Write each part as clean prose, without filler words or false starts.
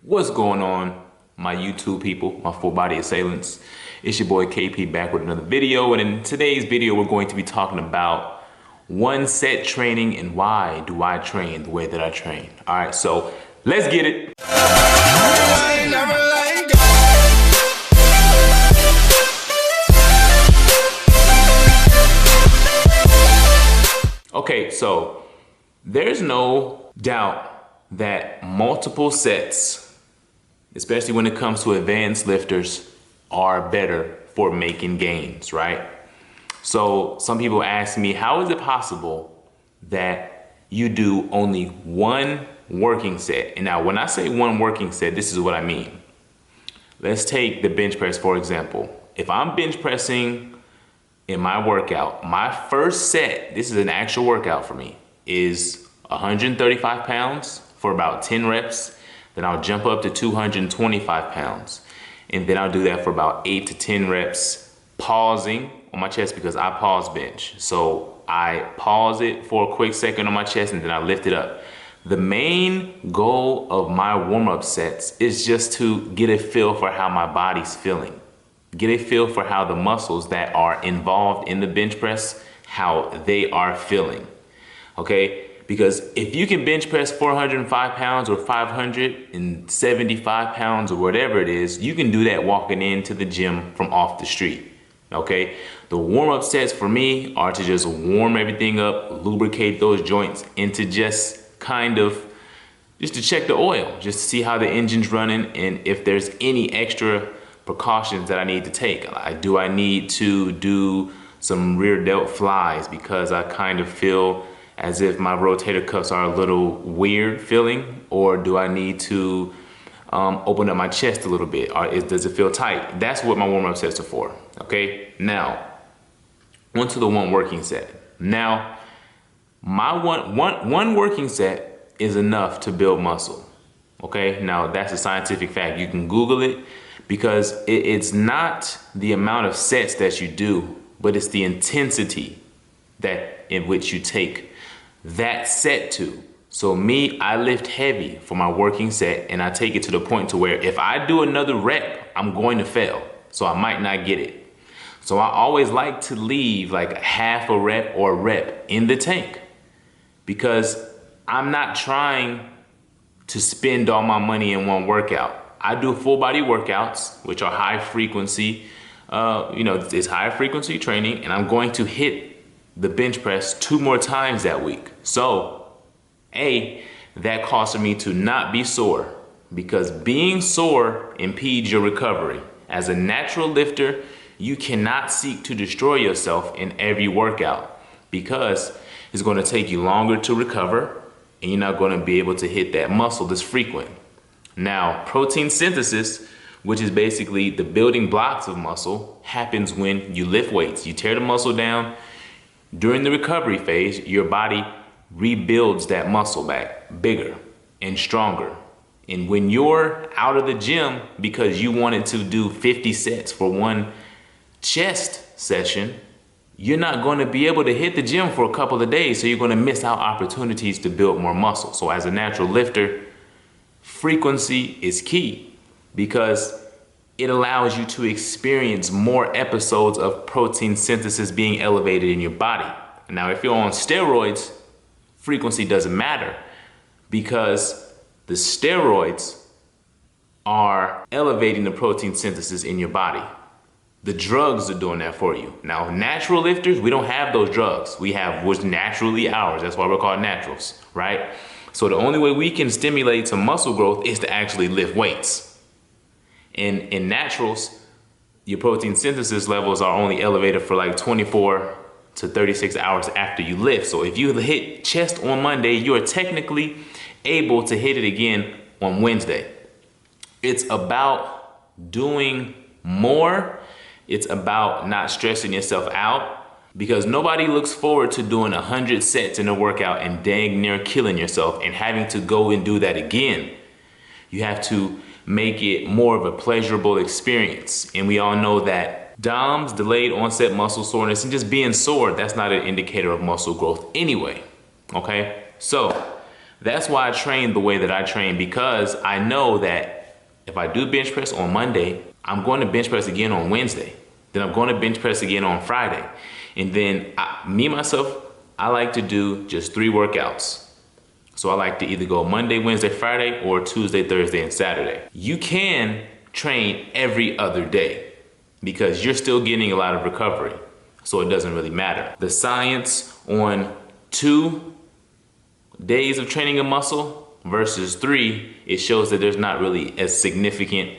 What's going on, my YouTube people, my full body assailants? It's your boy KP back with another video, and in today's video we're going to be talking about one set training and why do I train the way that I train. All right, so let's get it. Okay, so there's no doubt that multiple sets, especially when it comes to advanced lifters, are better for making gains, right? So some people ask me, how is it possible that you do only one working set? And now when I say one working set, this is what I mean. Let's take the bench press, for example. If I'm bench pressing in my workout, my first set, this is an actual workout for me, is 135 pounds for about 10 reps. Then I'll jump up to 225 pounds. And then I'll do that for about 8 to 10 reps, pausing on my chest because I pause bench. So I pause it for a quick second on my chest and then I lift it up. The main goal of my warm-up sets is just to get a feel for how my body's feeling. Get a feel for how the muscles that are involved in the bench press, how they are feeling, okay? Because if you can bench press 405 pounds or 575 pounds or whatever it is, you can do that walking into the gym from off the street, okay? The warm-up sets for me are to just warm everything up, lubricate those joints, and to just kind of, just to check the oil, just to see how the engine's running and if there's any extra precautions that I need to take. Do I need to do some rear delt flies because I kind of feel as if my rotator cuffs are a little weird feeling, or do I need to open up my chest a little bit, or does it feel tight? That's what my warm-up sets are for, okay? Now, onto the one working set. Now, my one working set is enough to build muscle, okay? Now, that's a scientific fact. You can Google it because it's not the amount of sets that you do, but it's the intensity in which you take that set to. So me, I lift heavy for my working set and I take it to the point to where if I do another rep, I'm going to fail. So I might not get it. So I always like to leave like half a rep or a rep in the tank because I'm not trying to spend all my money in one workout. I do full body workouts, which are high frequency, it's high frequency training, and I'm going to hit the bench press 2 more times that week. So, that causes me to not be sore because being sore impedes your recovery. As a natural lifter, you cannot seek to destroy yourself in every workout because it's going to take you longer to recover and you're not going to be able to hit that muscle that's frequent. Now, protein synthesis, which is basically the building blocks of muscle, happens when you lift weights. You tear the muscle down. During the recovery phase, your body rebuilds that muscle back bigger and stronger. And when you're out of the gym because you wanted to do 50 sets for one chest session, you're not going to be able to hit the gym for a couple of days, so you're going to miss out opportunities to build more muscle. So as a natural lifter, frequency is key because it allows you to experience more episodes of protein synthesis being elevated in your body. Now, if you're on steroids, frequency doesn't matter because the steroids are elevating the protein synthesis in your body. The drugs are doing that for you. Now, natural lifters, we don't have those drugs. We have what's naturally ours. That's why we're called naturals, right? So the only way we can stimulate some muscle growth is to actually lift weights. In naturals, your protein synthesis levels are only elevated for like 24 to 36 hours after you lift. So if you hit chest on Monday, you are technically able to hit it again on Wednesday. It's about doing more. It's about not stressing yourself out because nobody looks forward to doing 100 sets in a workout and dang near killing yourself and having to go and do that again. You have to make it more of a pleasurable experience. And we all know that DOMS, delayed onset muscle soreness, and just being sore, that's not an indicator of muscle growth anyway, okay? So That's why I train the way that I train, because I know that if I do bench press on Monday, I'm going to bench press again on Wednesday. Then I'm going to bench press again on Friday. And then myself, I like to do just 3 workouts. So I like to either go Monday, Wednesday, Friday, or Tuesday, Thursday, and Saturday. You can train every other day because you're still getting a lot of recovery. So it doesn't really matter. The science on 2 days of training a muscle versus 3, it shows that there's not really a significant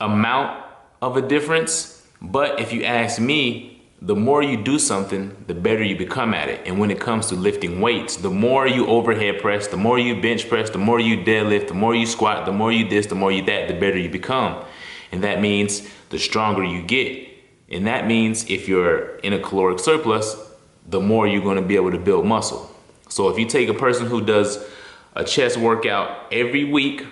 amount of a difference. But if you ask me, the more you do something, the better you become at it. And when it comes to lifting weights, the more you overhead press, the more you bench press, the more you deadlift, the more you squat, the more you this, the more you that, the better you become. And that means the stronger you get. And that means if you're in a caloric surplus, the more you're going to be able to build muscle. So if you take a person who does a chest workout every week,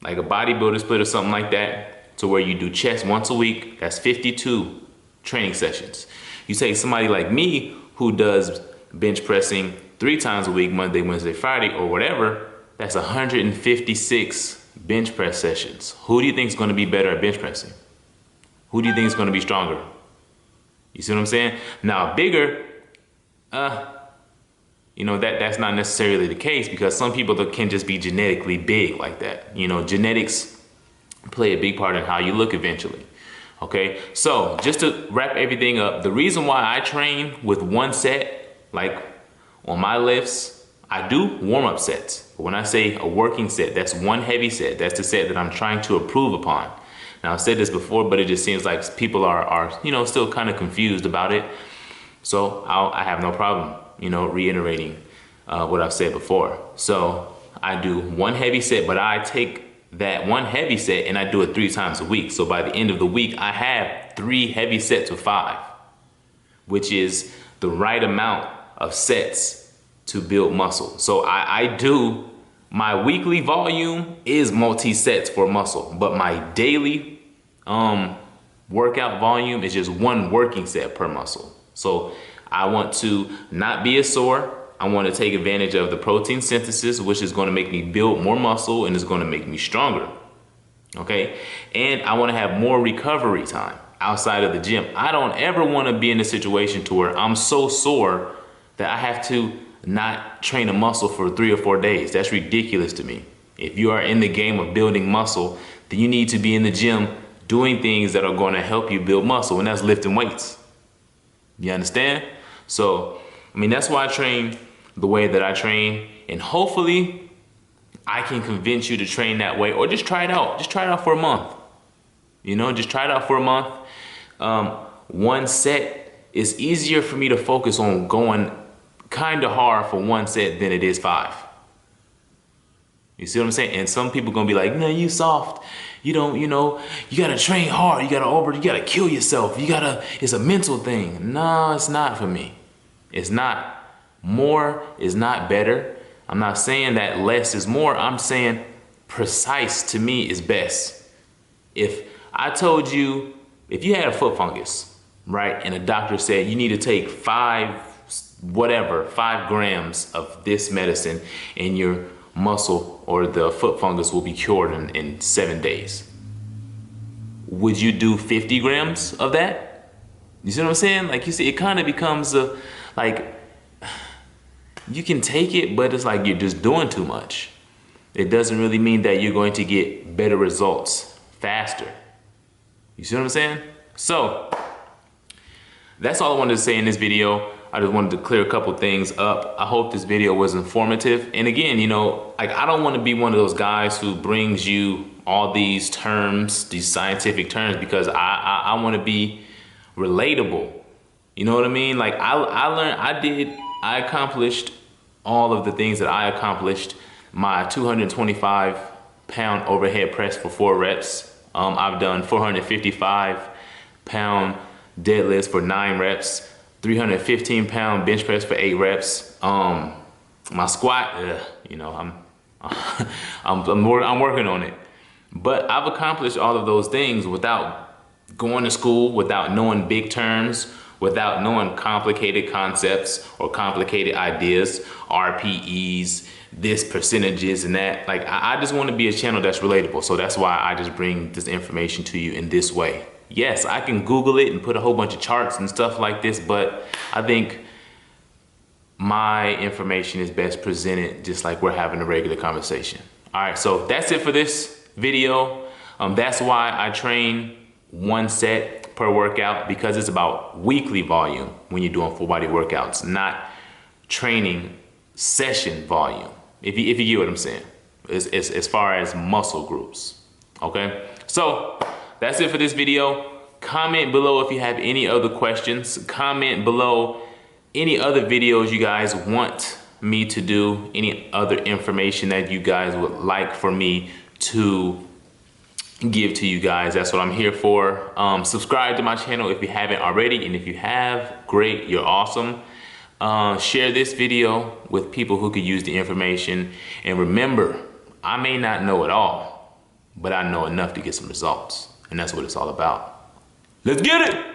like a bodybuilder split or something like that, to where you do chest once a week, that's 52 training sessions. You take somebody like me who does bench pressing 3 times a week, Monday, Wednesday, Friday, or whatever, that's 156 bench press sessions. Who do you think is going to be better at bench pressing? Who do you think is going to be stronger? You see what I'm saying? Now bigger, you know, that's not necessarily the case, because some people that can just be genetically big like that. You know, genetics play a big part in how you look eventually. Okay, so just to wrap everything up, the reason why I train with 1 set, like on my lifts, I do warm-up sets. But when I say a working set, that's 1 heavy set. That's the set that I'm trying to improve upon. Now, I've said this before, but it just seems like people are you know, still kind of confused about it. So I have no problem, you know, reiterating what I've said before. So I do 1 heavy set, but I take that 1 heavy set and I do it 3 times a week. So by the end of the week, I have 3 heavy sets of 5, which is the right amount of sets to build muscle. So I do, my weekly volume is multi-sets for muscle, but my daily workout volume is just 1 working set per muscle. So I want to not be as sore. I want to take advantage of the protein synthesis, which is going to make me build more muscle and is going to make me stronger. Okay. And I want to have more recovery time outside of the gym. I don't ever want to be in a situation to where I'm so sore that I have to not train a muscle for 3 or 4 days. That's ridiculous to me. If you are in the game of building muscle, then you need to be in the gym doing things that are going to help you build muscle, and that's lifting weights. You understand? So, I mean, that's why I train the way that I train, and hopefully I can convince you to train that way, or just try it out. Just try it out for a month. You know, just try it out for a month. 1 set is easier for me to focus on going kind of hard for 1 set than it is 5. You see what I'm saying? And some people gonna be like, no, you soft. You don't, you know, you gotta train hard. You gotta kill yourself. It's a mental thing. No, it's not for me. It's not. More is not better. I'm not saying that less is more. I'm saying precise to me is best. If I told you, if you had a foot fungus, right, and a doctor said you need to take 5 grams of this medicine and your muscle or the foot fungus will be cured in 7 days, would you do 50 grams of that? You see what I'm saying? Like, you see, it kind of becomes like, you can take it, but it's like you're just doing too much. It doesn't really mean that you're going to get better results faster. You see what I'm saying? So that's all I wanted to say in this video. I just wanted to clear a couple things up. I hope this video was informative. And again, you know, like, I don't want to be one of those guys who brings you all these terms, these scientific terms, because I want to be relatable. You know what I mean? Like, I accomplished all of the things that I accomplished. My 225-pound overhead press for 4 reps. I've done 455-pound deadlifts for 9 reps. 315-pound bench press for 8 reps. My squat, you know, I'm working on it. But I've accomplished all of those things without going to school, without knowing big terms, without knowing complicated concepts or complicated ideas, RPEs, this percentages and that. Like, I just want to be a channel that's relatable. So that's why I just bring this information to you in this way. Yes, I can Google it and put a whole bunch of charts and stuff like this, but I think my information is best presented just like we're having a regular conversation. All right, so that's it for this video. That's why I train one set per workout, because it's about weekly volume when you're doing full body workouts, not training session volume, if you get what I'm saying, as far as muscle groups. Okay, so that's it for this video. Comment below if you have any other questions. Comment below any other videos you guys want me to do, any other information that you guys would like for me to give to you guys. That's what I'm here for. Subscribe to my channel if you haven't already, and if you have, great, you're awesome. Share this video with people who could use the information. And remember, I may not know it all, but I know enough to get some results. And that's what it's all about. Let's get it!